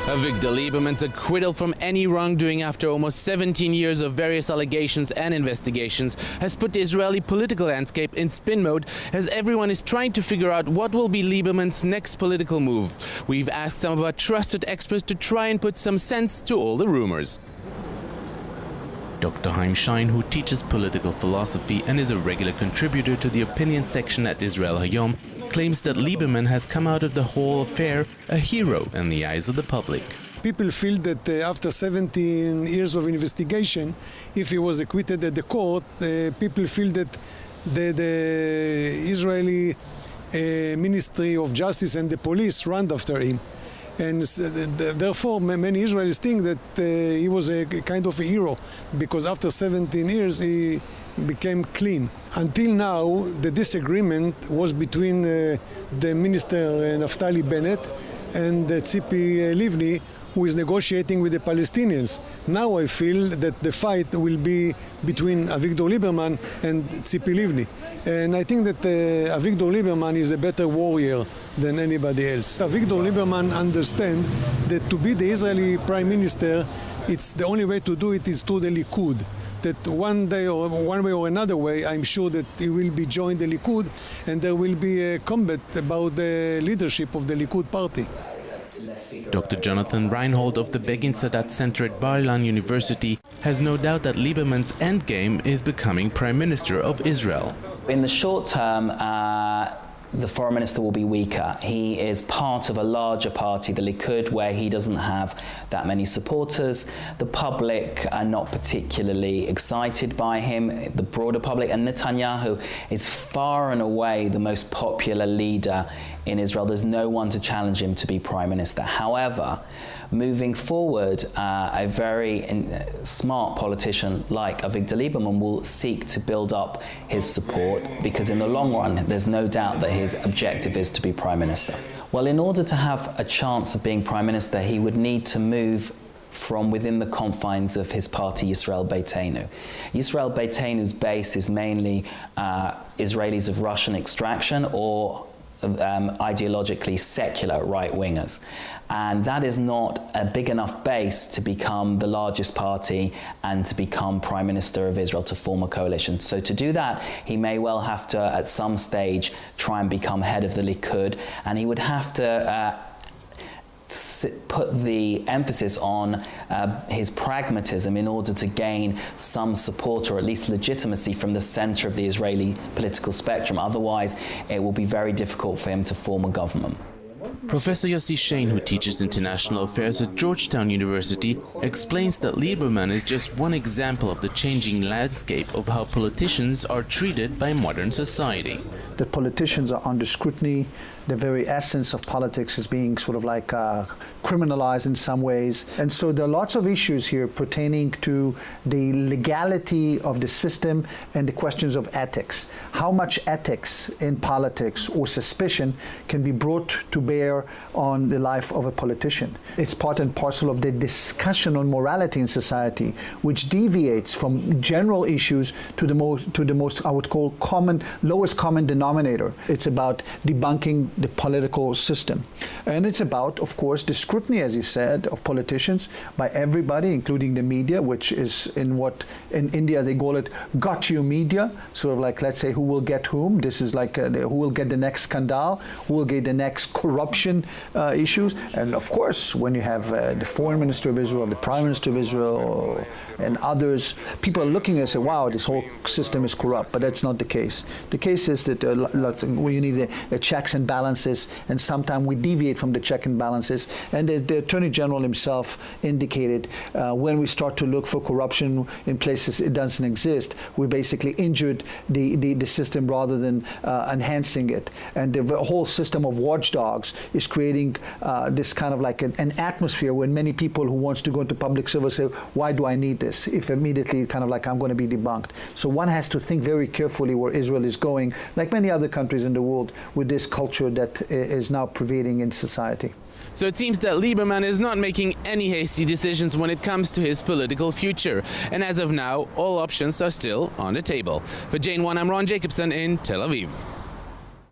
Avigdor Lieberman's acquittal from any wrongdoing after almost 17 years of various allegations and investigations has put the Israeli political landscape in spin mode as everyone is trying to figure out what will be Lieberman's next political move. We've asked some of our trusted experts to try and put some sense to all the rumors. Dr. Haim Schein, who teaches political philosophy and is a regular contributor to the opinion section at Israel Hayom, claims that Lieberman has come out of the whole affair a hero in the eyes of the public. People feel that after 17 years of investigation, if he was acquitted at the court, people feel that the Israeli Ministry of Justice and the police ran after him. And therefore, many Israelis think that he was a kind of a hero, because after 17 years he became clean. Until now, the disagreement was between the minister Naftali Bennett and Tzipi Livni, who is negotiating with the Palestinians. Now I feel that the fight will be between Avigdor Lieberman and Tzipi Livni. And I think that Avigdor Lieberman is a better warrior than anybody else. Avigdor Lieberman understands that to be the Israeli prime minister, it's the only way to do it is through the Likud. That one day or one way or another way, I'm sure that he will be joined the Likud, and there will be a combat about the leadership of the Likud party. Dr. Jonathan Reinhold of the Begin Sadat Center at Bar-Ilan University has no doubt that Lieberman's endgame is becoming Prime Minister of Israel. In the short term, the foreign minister will be weaker. He is part of a larger party, the Likud, where he doesn't have that many supporters. The public are not particularly excited by him, the broader public, and Netanyahu is far and away the most popular leader in Israel. There's no one to challenge him to be prime minister. However, moving forward, a very smart politician like Avigdor Lieberman will seek to build up his support, because in the long run, there's no doubt that his objective is to be prime minister. Well, in order to have a chance of being prime minister, he would need to move from within the confines of his party, Yisrael Beitenu. Yisrael Beitenu's base is mainly Israelis of Russian extraction or ideologically secular right-wingers. And that is not a big enough base to become the largest party and to become Prime Minister of Israel, to form a coalition. So to do that, he may well have to, at some stage, try and become head of the Likud, and he would have to put the emphasis on his pragmatism in order to gain some support, or at least legitimacy, from the center of the Israeli political spectrum. Otherwise, it will be very difficult for him to form a government. Professor Yossi Shane, who teaches international affairs at Georgetown University, explains that Lieberman is just one example of the changing landscape of how politicians are treated by modern society. That politicians are under scrutiny. The very essence of politics is being sort of like criminalized in some ways. And so there are lots of issues here pertaining to the legality of the system and the questions of ethics. How much ethics in politics or suspicion can be brought to bear on the life of a politician? It's part and parcel of the discussion on morality in society, which deviates from general issues to the most I would call lowest common denominator. It's about debunking the political system. And it's about, of course, the scrutiny, as you said, of politicians by everybody, including the media, which is in India they call it got you media, sort of like, let's say, who will get whom. This is like who will get the next scandal, who will get the next corruption issues. And of course, when you have the foreign minister of Israel, the prime minister of Israel, and others, people are looking and say, wow, this whole system is corrupt. But that's not the case. The case is that we need a checks and balances, and sometimes we deviate from the check and balances. And the Attorney General himself indicated when we start to look for corruption in places it doesn't exist, we basically injured the system rather than enhancing it. And the whole system of watchdogs is creating this kind of like an atmosphere when many people who wants to go into public service say, why do I need this? If immediately kind of like I'm going to be debunked. So one has to think very carefully where Israel is going, like many other countries in the world, with this culture that is now pervading in society. So it seems that Lieberman is not making any hasty decisions when it comes to his political future. And as of now, all options are still on the table. For Jane 1, I'm Ron Jacobson in Tel Aviv.